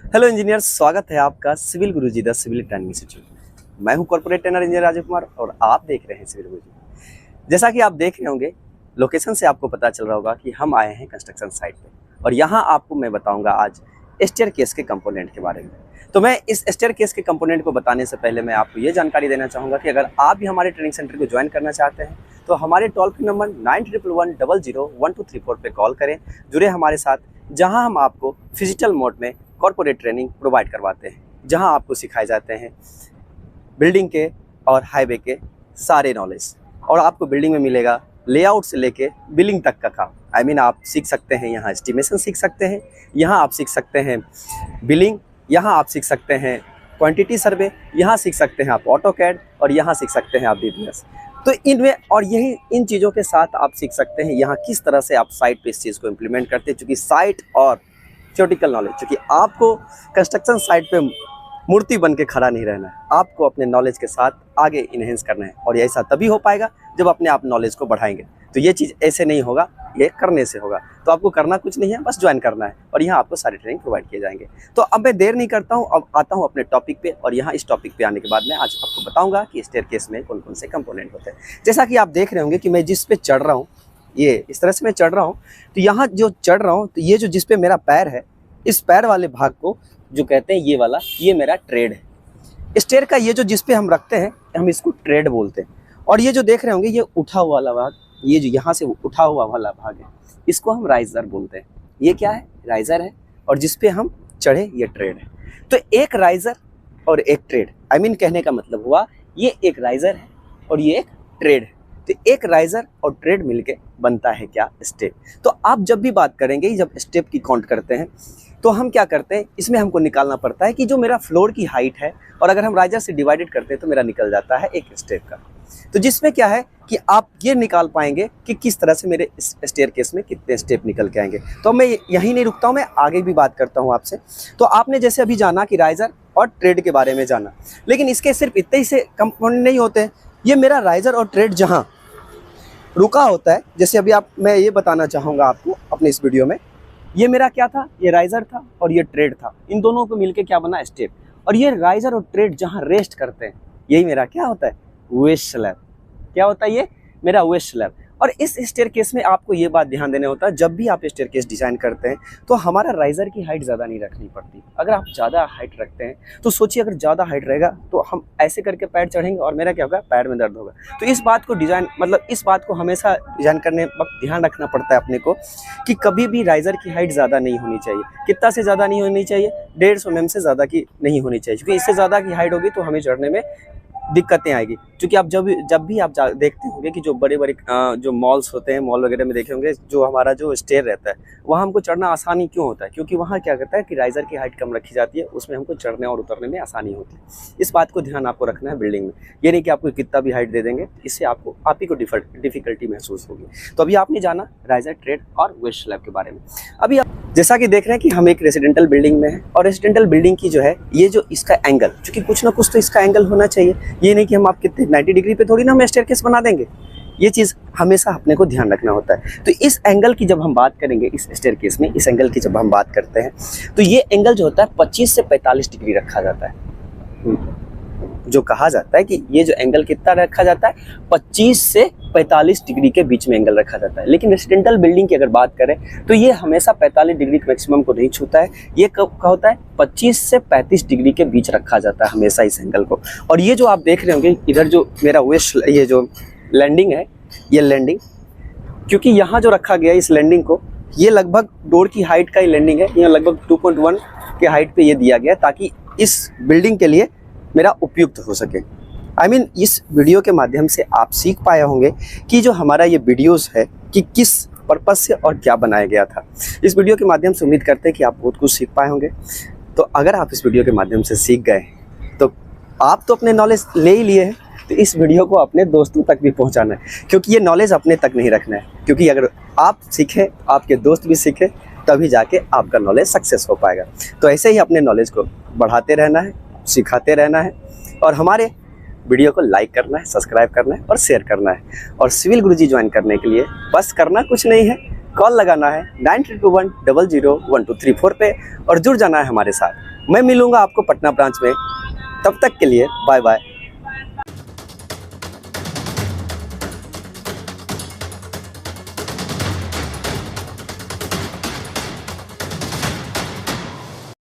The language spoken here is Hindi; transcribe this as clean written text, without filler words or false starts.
हेलो इंजीनियर, स्वागत है आपका civil Guruji the civil training institute. मैं हूं corporate trainer engineer Rajeev Kumar और आप देख रहे हैं सिविल गुरुजी। जैसा कि आप देख रहे होंगे, लोकेशन से आपको पता चल रहा होगा कि हम आए हैं कंस्ट्रक्शन साइट पे और यहाँ आपको मैं बताऊंगा आज स्टेयरकेस के कंपोनेंट के बारे में। तो मैं इस स्टेयरकेस के कंपोनेंट को बताने से पहले मैं आपको ये जानकारी देना चाहूँगा कि अगर आप भी हमारे ट्रेनिंग सेंटर को ज्वाइन करना चाहते हैं तो हमारे टोल फ्री नंबर 9111001234 पे कॉल करें, जुड़े हमारे साथ, जहां हम आपको फिजिकल मोड में कॉर्पोरेट ट्रेनिंग प्रोवाइड करवाते हैं, जहां आपको सिखाए जाते हैं बिल्डिंग के और हाईवे के सारे नॉलेज। और आपको बिल्डिंग में मिलेगा लेआउट से लेके बिलिंग तक का काम। आप सीख सकते हैं यहाँ एस्टिमेशन सीख सकते हैं, यहाँ आप सीख सकते हैं बिलिंग, यहाँ आप सीख सकते हैं क्वांटिटी सर्वे, यहाँ सीख सकते हैं आप ऑटोकैड और यहाँ सीख सकते हैं आप बीबीएस। तो इनमें और यही इन चीज़ों के साथ आप सीख सकते हैं यहाँ किस तरह से आप साइट पे इस चीज़ को इम्प्लीमेंट करते हैं, चूँकि साइट और थ्योरेटिकल नॉलेज, चूँकि आपको कंस्ट्रक्शन साइट पे मूर्ति बन के खड़ा नहीं रहना है, आपको अपने नॉलेज के साथ आगे इन्हेंस करना है और ऐसा तभी हो पाएगा जब अपने आप नॉलेज को बढ़ाएंगे। तो ये चीज़ ऐसे नहीं होगा, ये करने से होगा। तो आपको करना कुछ नहीं है, बस ज्वाइन करना है और यहाँ आपको सारी ट्रेनिंग प्रोवाइड किए जाएंगे। तो अब मैं देर नहीं करता हूँ, अब आता हूँ अपने टॉपिक पे। और यहाँ इस टॉपिक पे आने के बाद मैं आज आपको बताऊँगा कि स्टेयरकेस में कौन कौन से कंपोनेंट होते हैं। जैसा कि आप देख रहे होंगे कि मैं जिस पे चढ़ रहा हूँ, ये इस तरह से मैं चढ़ रहा हूँ, तो यहाँ जो चढ़ रहा हूँ, तो ये जो जिस पे मेरा पैर है, इस पैर वाले भाग को जो कहते हैं ये वाला, ये मेरा ट्रेड है। स्टेयर का ये जो जिस पे हम रखते हैं, हम इसको ट्रेड बोलते हैं। और ये जो देख रहे होंगे, ये उठा हुआ वाला भाग, ये जो यहाँ से उठा हुआ वाला भाग है, इसको हम राइजर बोलते हैं। ये क्या है? राइजर है। और जिस पे हम चढ़े, ये ट्रेड है। तो एक राइजर और एक ट्रेड, कहने का मतलब हुआ ये एक राइजर है और ये एक ट्रेड है। तो एक राइजर और ट्रेड मिलके बनता है क्या? स्टेप। तो आप जब भी बात करेंगे, जब स्टेप की काउंट करते हैं, तो हम क्या करते हैं, इसमें हमको निकालना पड़ता है कि जो मेरा फ्लोर की हाइट है, और अगर हम राइजर से डिवाइडेड करते हैं तो मेरा निकल जाता है एक स्टेप का। तो जिसमें क्या है कि आप ये निकाल पाएंगे कि किस तरह से मेरे स्टेयरकेस में कितने स्टेप निकल के आएंगे। तो मैं यहीं नहीं रुकता हूँ, मैं आगे भी बात करता हूँ आपसे। तो आपने जैसे अभी जाना कि राइजर और ट्रेड के बारे में जाना, लेकिन इसके सिर्फ इतने ही से कंपोनेंट नहीं होते। ये मेरा राइजर और ट्रेड जहाँ रुका होता है, जैसे अभी मैं ये बताना चाहूँगा आपको अपने इस वीडियो में, ये मेरा क्या था? ये राइजर था और ये ट्रेड था। इन दोनों को मिलके क्या बना? स्टेप। और ये राइजर और ट्रेड जहाँ रेस्ट करते हैं, यही मेरा क्या होता है? Waste slab. क्या होता है? ये मेरा वेस्ट स्लैब। और इस स्टेयरकेस में आपको ये बात ध्यान देना होता है, जब भी आप स्टेयरकेस डिजाइन करते हैं तो हमारा राइजर की हाइट ज़्यादा नहीं रखनी पड़ती। अगर आप ज़्यादा हाइट रखते हैं तो सोचिए, अगर ज़्यादा हाइट रहेगा तो हम ऐसे करके पैर चढ़ेंगे और मेरा क्या होगा? पैर में दर्द होगा। तो इस बात को इस बात को हमेशा डिजाइन करने वक्त ध्यान रखना पड़ता है अपने को कि कभी भी राइजर की हाइट ज़्यादा नहीं होनी चाहिए। कितना से ज़्यादा नहीं होनी चाहिए? 150 mm से ज़्यादा की नहीं होनी चाहिए, क्योंकि इससे ज़्यादा की हाइट होगी तो हमें चढ़ने में दिक्कतें आएगी। क्योंकि आप जब भी आप देखते होंगे कि जो बड़े बड़े जो मॉल्स होते हैं, मॉल वगैरह में देखे होंगे, जो हमारा जो स्टेयर रहता है, वहाँ हमको चढ़ना आसानी क्यों होता है? क्योंकि वहाँ क्या करता है कि राइजर की हाइट कम रखी जाती है, उसमें हमको चढ़ने और उतरने में आसानी होती है। इस बात को ध्यान आपको रखना है बिल्डिंग में। ये नहीं कि आपको कितना भी हाइट दे देंगे, इससे आप ही को डिफिकल्टी महसूस होगी। तो अभी आपने जाना राइजर, ट्रेड और वेस्ट स्लैब के बारे में। अभी आप जैसा कि देख रहे हैं कि हम एक रेजिडेंटल बिल्डिंग में है, और रेजिडेंटल बिल्डिंग की जो है, ये जो इसका एंगल, क्योंकि कुछ ना कुछ तो इसका एंगल होना चाहिए। ये नहीं कि हम आप कितने 90 डिग्री पे थोड़ी ना हम स्टेयरकेस बना देंगे। ये चीज़ हमेशा अपने को ध्यान रखना होता है। तो इस एंगल की जब हम बात करेंगे, इस स्टेयरकेस में इस एंगल की जब हम बात करते हैं, तो ये एंगल जो होता है 25 से 45 डिग्री रखा जाता है। जो कहा जाता है कि ये जो एंगल कितना रखा जाता है, 25 से 45 डिग्री के बीच में एंगल रखा जाता है। लेकिन रेजिडेंटल बिल्डिंग की अगर बात करें तो ये हमेशा 45 डिग्री के मैक्सिमम को नहीं छूता है। ये कब का होता है? 25 से 35 डिग्री के बीच रखा जाता है हमेशा इस एंगल को। और ये जो आप देख रहे होंगे इधर, जो मेरा वेस्ट, ये जो लैंडिंग है, ये लैंडिंग, क्योंकि यहाँ जो रखा गया है इस लैंडिंग को, ये लगभग डोर की हाइट का ही लैंडिंग है। ये लगभग 2.1 के हाइट पे ये दिया गया है, ताकि इस बिल्डिंग के लिए मेरा उपयुक्त हो सके। इस वीडियो के माध्यम से आप सीख पाए होंगे कि जो हमारा ये वीडियोस है कि किस पर्पस से और क्या बनाया गया था। इस वीडियो के माध्यम से उम्मीद करते हैं कि आप बहुत कुछ सीख पाए होंगे। तो अगर आप इस वीडियो के माध्यम से सीख गए तो आप तो अपने नॉलेज ले ही लिए हैं, तो इस वीडियो को अपने दोस्तों तक भी पहुंचाना है, क्योंकि ये नॉलेज अपने तक नहीं रखना है। क्योंकि अगर आप सीखें, आपके दोस्त भी सीखें, तभी जाके आपका नॉलेज सक्सेस हो पाएगा। तो ऐसे ही अपने नॉलेज को बढ़ाते रहना है, सिखाते रहना है, और हमारे वीडियो को लाइक करना है, सब्सक्राइब करना है और शेयर करना है। और सिविल गुरुजी ज्वाइन करने के लिए बस करना कुछ नहीं है, कॉल लगाना है 9221001234 पे और जुड़ जाना है हमारे साथ। मैं मिलूँगा आपको पटना ब्रांच में। तब तक के लिए बाय बाय।